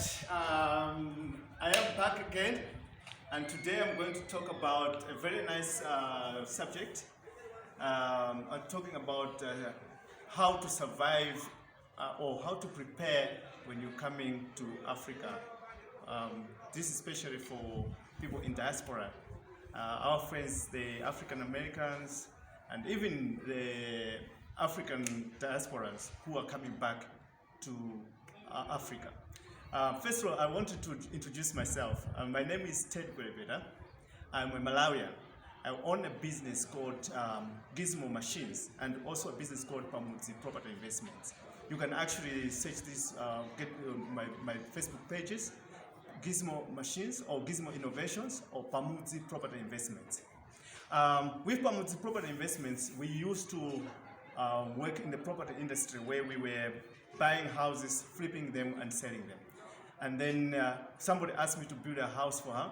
I am back again, and today I'm going to talk about a very nice subject. I'm talking about how to survive or how to prepare when you're coming to Africa. This is especially for people in diaspora, our friends, the African Americans, and even the African diasporans who are coming back to Africa. First of all, I wanted to introduce myself. My name is Ted Gwerebeda. I'm a Malawian. I own a business called Gizmo Machines and also a business called Pamudzi Property Investments. You can actually search this, get my Facebook pages, Gizmo Machines or Gizmo Innovations or Pamudzi Property Investments. With Pamudzi Property Investments, we used to work in the property industry where we were buying houses, flipping them and selling them. And then somebody asked me to build a house for her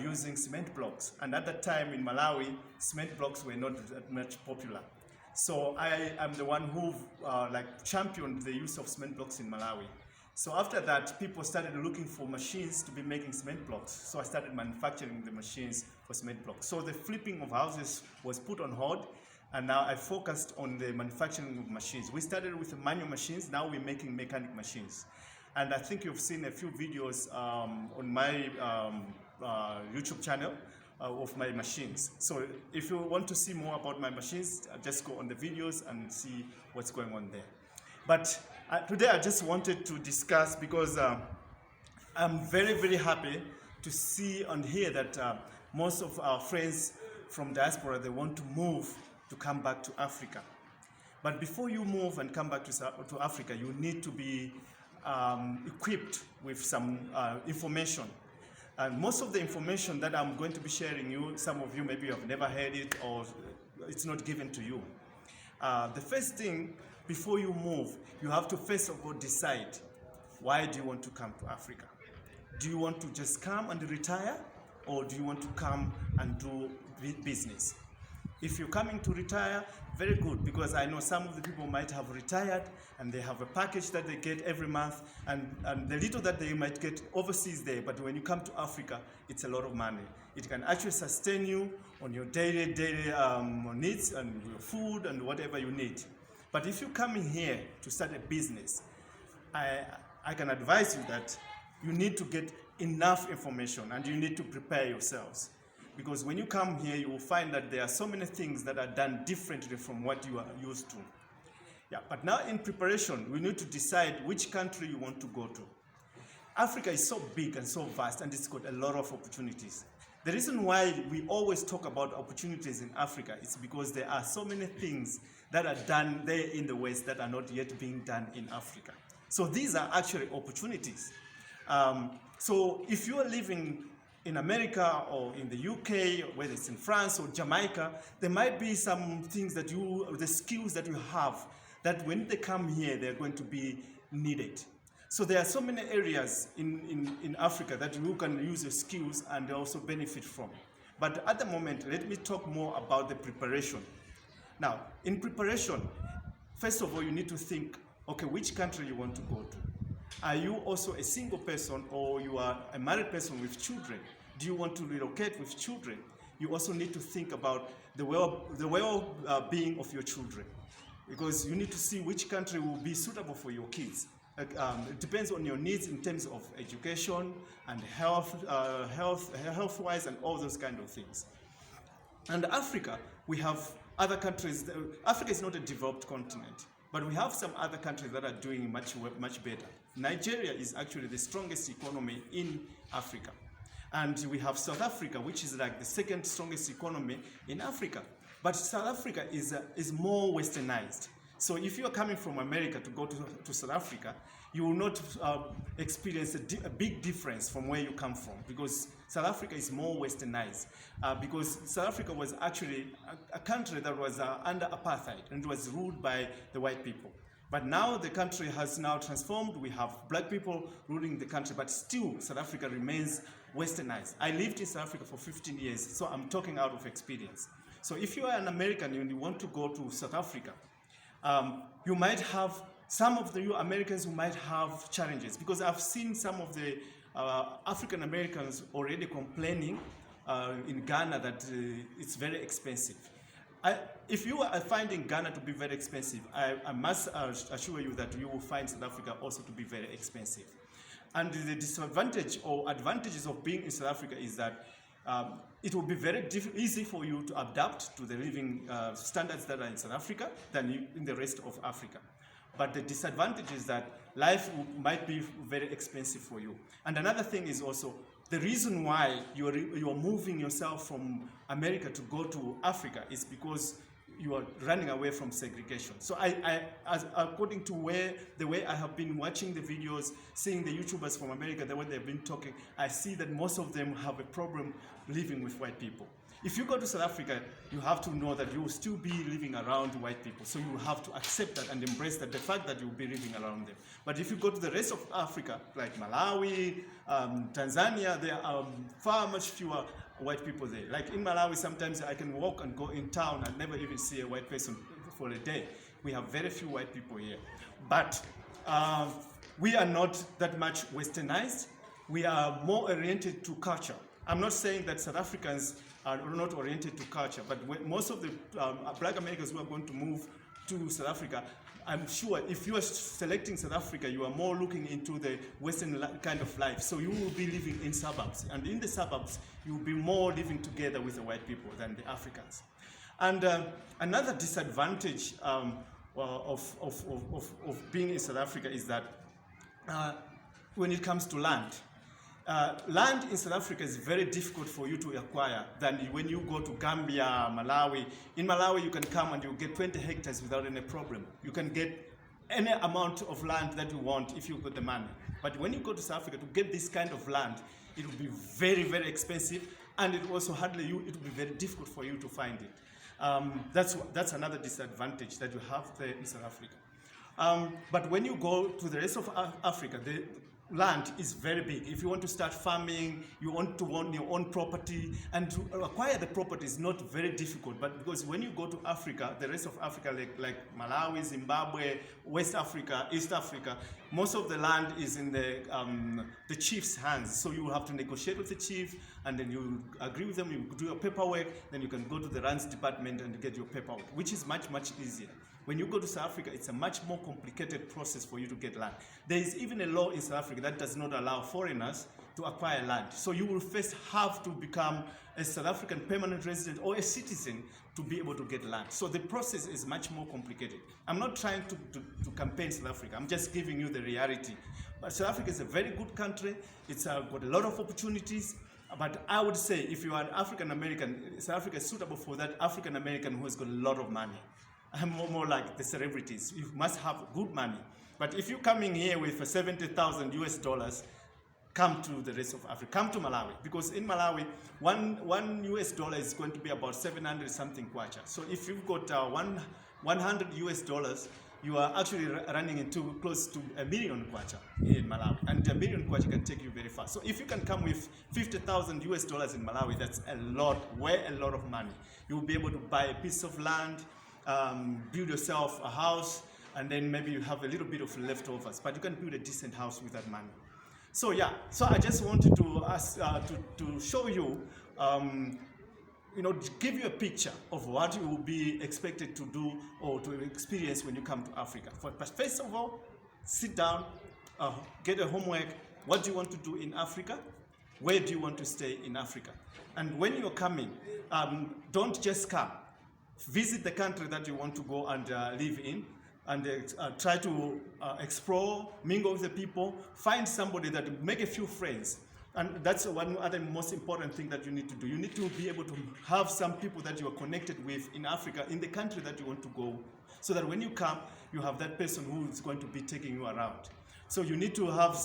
using cement blocks. And at that time in Malawi, cement blocks were not that much popular. So I am the one who championed the use of cement blocks in Malawi. So after that, people started looking for machines to be making cement blocks. So I started manufacturing the machines for cement blocks. So the flipping of houses was put on hold, and now I focused on the manufacturing of machines. We started with manual machines, now we're making mechanic machines. And I think you've seen a few videos on my YouTube channel of my machines. So if you want to see more about my machines, just go on the videos and see what's going on there. But today I just wanted to discuss, because I'm very, very happy to see and hear that most of our friends from diaspora, they want to move to come back to Africa. But before you move and come back to Africa, you need to be equipped with some information. And most of the information that I'm going to be sharing you, some of you maybe have never heard it or it's not given to you. The first thing, before you move, you have to first of all decide, why do you want to come to Africa? Do you want to just come and retire, or do you want to come and do business? If you're coming to retire, very good, because I know some of the people might have retired and they have a package that they get every month, and the little that they might get overseas there, but when you come to Africa, it's a lot of money. It can actually sustain you on your daily needs and your food and whatever you need. But if you're coming here to start a business, I can advise you that you need to get enough information and you need to prepare yourselves. Because when you come here, you will find that there are so many things that are done differently from what you are used to. Yeah, but now in preparation, we need to decide which country you want to go to. Africa is so big and so vast, and it's got a lot of opportunities. The reason why we always talk about opportunities in Africa is because there are so many things that are done there in the West that are not yet being done in Africa. So these are actually opportunities. So if you are living in America or in the UK, whether it's in France or Jamaica, there might be some things that the skills that you have, that when they come here, they're going to be needed. So there are so many areas in Africa that you can use your skills and also benefit from. But at the moment, let me talk more about the preparation. Now, in preparation, first of all, you need to think, okay, which country you want to go to. Are you also a single person, or you are a married person with children? Do you want to relocate with children? You also need to think about the well-being of your children, because you need to see which country will be suitable for your kids. It depends on your needs in terms of education and health-wise and all those kind of things. And Africa, we have other countries. Africa is not a developed continent, but we have some other countries that are doing much better. Nigeria is actually the strongest economy in Africa. And we have South Africa, which is like the second strongest economy in Africa. But South Africa is more westernized. So if you're coming from America to go to South Africa, you will not experience a big difference from where you come from, because South Africa is more westernized. Because South Africa was actually a country that was under apartheid and was ruled by the white people. But now the country has now transformed. We have black people ruling the country, but still South Africa remains westernized. I lived in South Africa for 15 years, so I'm talking out of experience. So if you are an American and you want to go to South Africa, you might have some of the Americans who might have challenges, because I've seen some of the African Americans already complaining in Ghana that it's very expensive. If you are finding Ghana to be very expensive, I must assure you that you will find South Africa also to be very expensive. And the disadvantage or advantages of being in South Africa is that it will be very easy for you to adapt to the living standards that are in South Africa than in the rest of Africa. But the disadvantage is that life might be very expensive for you. And another thing is also the reason why you are moving yourself from America to go to Africa is because you are running away from segregation. So according to the way I have been watching the videos, seeing the YouTubers from America, the way they've been talking, I see that most of them have a problem living with white people. If you go to South Africa, you have to know that you will still be living around white people. So you have to accept that and embrace that, the fact that you will be living around them. But if you go to the rest of Africa, like Malawi, Tanzania, there are far much fewer white people there. Like in Malawi, sometimes I can walk and go in town and never even see a white person for a day. We have very few white people here. But we are not that much westernized. We are more oriented to culture. I'm not saying that South Africans are not oriented to culture, but most of the Black Americans who are going to move to South Africa, I'm sure if you are selecting South Africa, you are more looking into the Western kind of life. So you will be living in suburbs. And in the suburbs, you will be more living together with the white people than the Africans. And another disadvantage of being in South Africa is that when it comes to land, land in South Africa is very difficult for you to acquire than when you go to Gambia, Malawi. In Malawi, you can come and you get 20 hectares without any problem. You can get any amount of land that you want if you got the money. But when you go to South Africa, to get this kind of land, it will be very, very expensive, and it will also it will be very difficult for you to find it. That's another disadvantage that you have there in South Africa. But when you go to the rest of Africa, the land is very big. If you want to start farming, you want to own your own property, and to acquire the property is not very difficult. But because when you go to Africa, the rest of Africa, like Malawi, Zimbabwe, West Africa, East Africa, most of the land is in the chief's hands. So you will have to negotiate with the chief, and then you agree with them, you do your paperwork, then you can go to the lands department and get your paperwork, which is much, much easier. When you go to South Africa, it's a much more complicated process for you to get land. There is even a law in South Africa that does not allow foreigners to acquire land. So you will first have to become a South African permanent resident or a citizen to be able to get land. So the process is much more complicated. I'm not trying to campaign South Africa. I'm just giving you the reality. But South Africa is a very good country. It's got a lot of opportunities. But I would say if you are an African American, South Africa is suitable for that African American who has got a lot of money. I'm more like the celebrities. You must have good money. But if you're coming here with 70,000 US dollars, come to the rest of Africa. Come to Malawi. Because in Malawi, one US dollar is going to be about 700 something kwacha. So if you've got 100 US dollars, you are actually running into close to $1 million kwacha in Malawi. And $1 million kwacha can take you very fast. So if you can come with 50,000 US dollars in Malawi, that's a lot of money. You'll be able to buy a piece of land, build yourself a house, and then maybe you have a little bit of leftovers, but you can build a decent house with that money. So yeah, so I just wanted to ask to show you, to give you a picture of what you will be expected to do or to experience when you come to Africa. But first of all, sit down, get a homework. What do you want to do in Africa? Where do you want to stay in Africa? And when you're coming, don't just come. Visit the country that you want to go and live in, and try to explore, mingle with the people, find somebody that make a few friends. And that's one other most important thing that you need to do. You need to be able to have some people that you are connected with in Africa, in the country that you want to go, so that when you come, you have that person who is going to be taking you around. So you need to have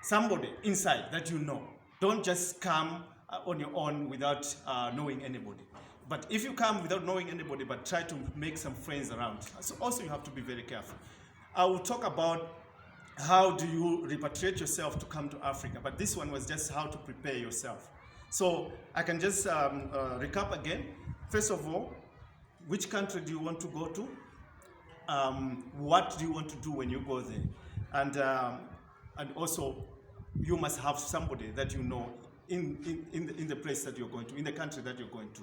somebody inside that you know. Don't just come on your own without knowing anybody. But if you come without knowing anybody, but try to make some friends around, so also you have to be very careful. I will talk about how do you repatriate yourself to come to Africa, but this one was just how to prepare yourself. So I can just recap again. First of all, which country do you want to go to? what do you want to do when you go there, and also you must have somebody that you know in the place that you're going to, in the country that you're going to.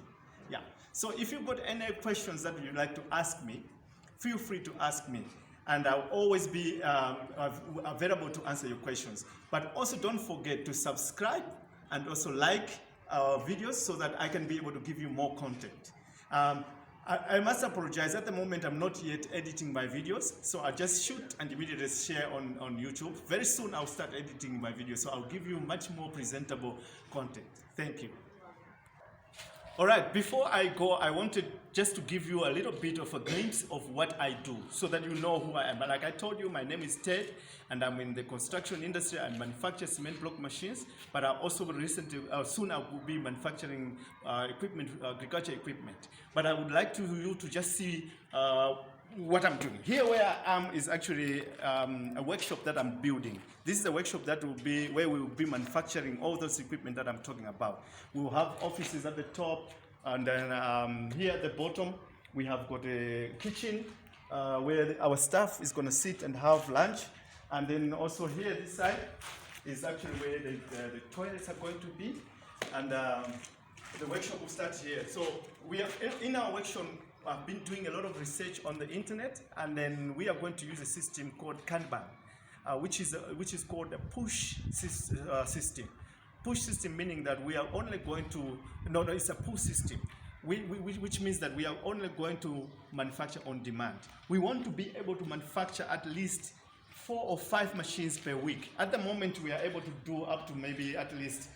Yeah. So if you've got any questions that you'd like to ask me, feel free to ask me, and I'll always be available to answer your questions. But also don't forget to subscribe and also like our videos so that I can be able to give you more content. I must apologize, at the moment I'm not yet editing my videos, so I just shoot and immediately share on YouTube. Very soon I'll start editing my videos, so I'll give you much more presentable content. Thank you. All right, before I go, I wanted just to give you a little bit of a glimpse of what I do so that you know who I am. But like I told you, my name is Ted, and I'm in the construction industry. I manufacture cement block machines, but I also recently, soon I will be manufacturing equipment, agriculture equipment. But I would like you to just see what I'm doing. Here where I am is actually a workshop that I'm building. This is a workshop that will be where we will be manufacturing all those equipment that I'm talking about. We will have offices at the top, and then here at the bottom we have got a kitchen where our staff is going to sit and have lunch. And then also here this side is actually where the toilets are going to be, and the workshop will start here. So we are in our workshop. I've been doing a lot of research on the internet, and then we are going to use a system called Kanban, which is called a push system. Push system meaning that we are only going to, no, it's a push system, which means that we are only going to manufacture on demand. We want to be able to manufacture at least 4 or 5 machines per week. At the moment, we are able to do up to maybe at least,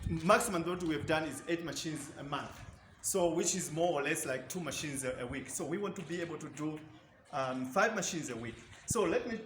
maximum that we have done is 8 machines a month. So which is more or less like 2 machines a week. So we want to be able to do 5 machines a week. So let me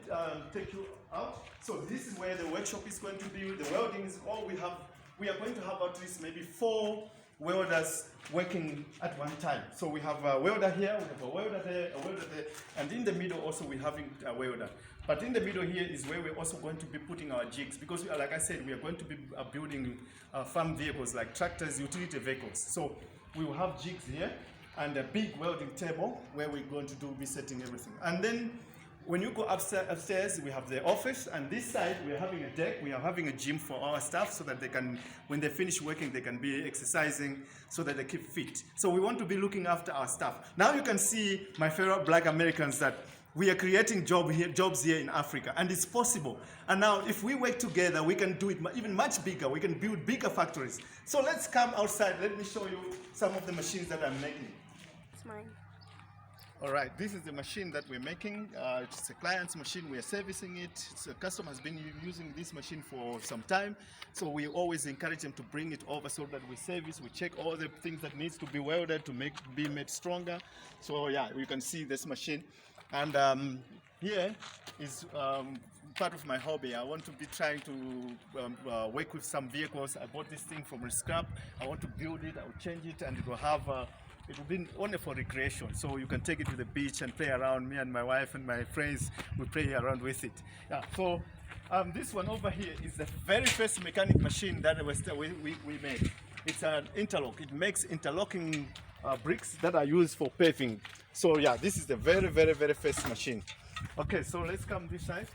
take you out. So this is where the workshop is going to be. The welding is all we have. We are going to have at least maybe 4 welders working at one time. So we have a welder here, we have a welder there, a welder there, and in the middle also we're having a welder. But in the middle here is where we're also going to be putting our jigs, because like I said, we are going to be building farm vehicles like tractors, utility vehicles. So we will have jigs here and a big welding table where we're going to be setting everything. And then when you go upstairs, we have the office, and this side we're having a deck. We are having a gym for our staff so that they can, when they finish working, they can be exercising so that they keep fit. So we want to be looking after our staff. Now you can see, my fellow Black Americans, that we are creating jobs here in Africa, and it's possible. And now if we work together, we can do it even much bigger. We can build bigger factories. So let's come outside. Let me show you some of the machines that I'm making. It's mine. All right, this is the machine that we're making. It's a client's machine. We are servicing it. The customer has been using this machine for some time. So we always encourage them to bring it over so that we service, we check all the things that needs to be welded to be made stronger. So yeah, you can see this machine. And here is part of my hobby. I want to be trying to work with some vehicles. I bought this thing from a scrap. I want to build it, I will change it, and it will have it will be only for recreation, so you can take it to the beach and play around. Me and my wife and my friends will play around with it. Yeah. So this one over here is the very first mechanic machine that we made. It's an interlock. It makes interlocking bricks that are used for paving. So yeah, this is the very first machine. Okay, so let's come this side.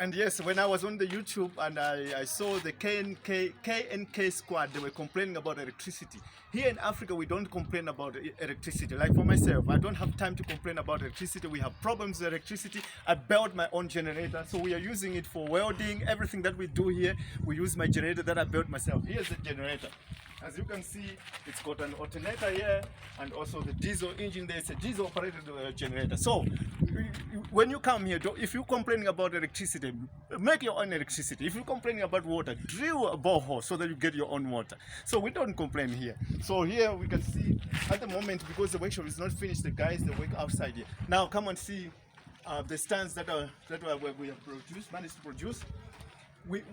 And yes, when I was on the YouTube and I saw the KnK Squad, they were complaining about electricity. Here in Africa, we don't complain about electricity. Like for myself, I don't have time to complain about electricity. We have problems with electricity. I built my own generator, so we are using it for welding. Everything that we do here, we use my generator that I built myself. Here's the generator. As you can see, it's got an alternator here and also the diesel engine there. It's a diesel operated generator. So when you come here, if you're complaining about electricity, make your own electricity. If you're complaining about water, drill a borehole so that you get your own water. So we don't complain here. So here we can see at the moment, because the workshop is not finished, the guys, they work outside here. Now come and see the stands that we have managed to produce.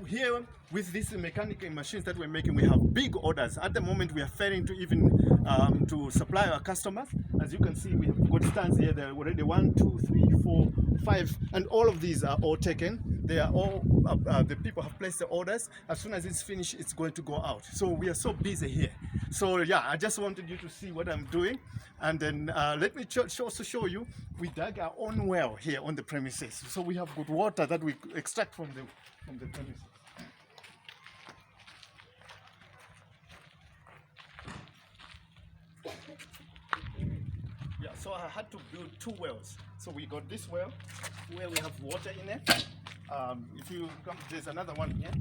Here, with these mechanical machines that we're making, we have big orders. At the moment, we are failing to even to supply our customers. As you can see, we have got stands here. There are already 1, 2, 3, 4, 5, and all of these are all taken. They are all, the people have placed the orders. As soon as it's finished, it's going to go out. So we are so busy here. So yeah, I just wanted you to see what I'm doing, and then let me also show you. We dug our own well here on the premises, so we have good water that we extract from the premises. Yeah, so I had to build two wells. So we got this well where we have water in it. If you come, there's another one here.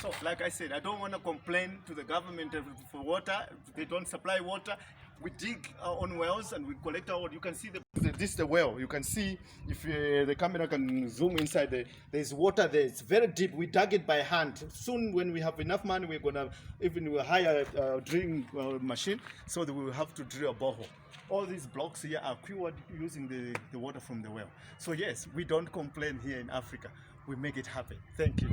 So, like I said, I don't want to complain to the government for water. They don't supply water. We dig our own wells and we collect our water. You can see this is the well. You can see if the camera can zoom inside. There's water there. It's very deep. We dug it by hand. Soon, when we have enough money, we're gonna even hire a drilling machine so that we will have to drill a borehole. All these blocks here are cured using the water from the well. So yes, we don't complain here in Africa. We make it happen. Thank you.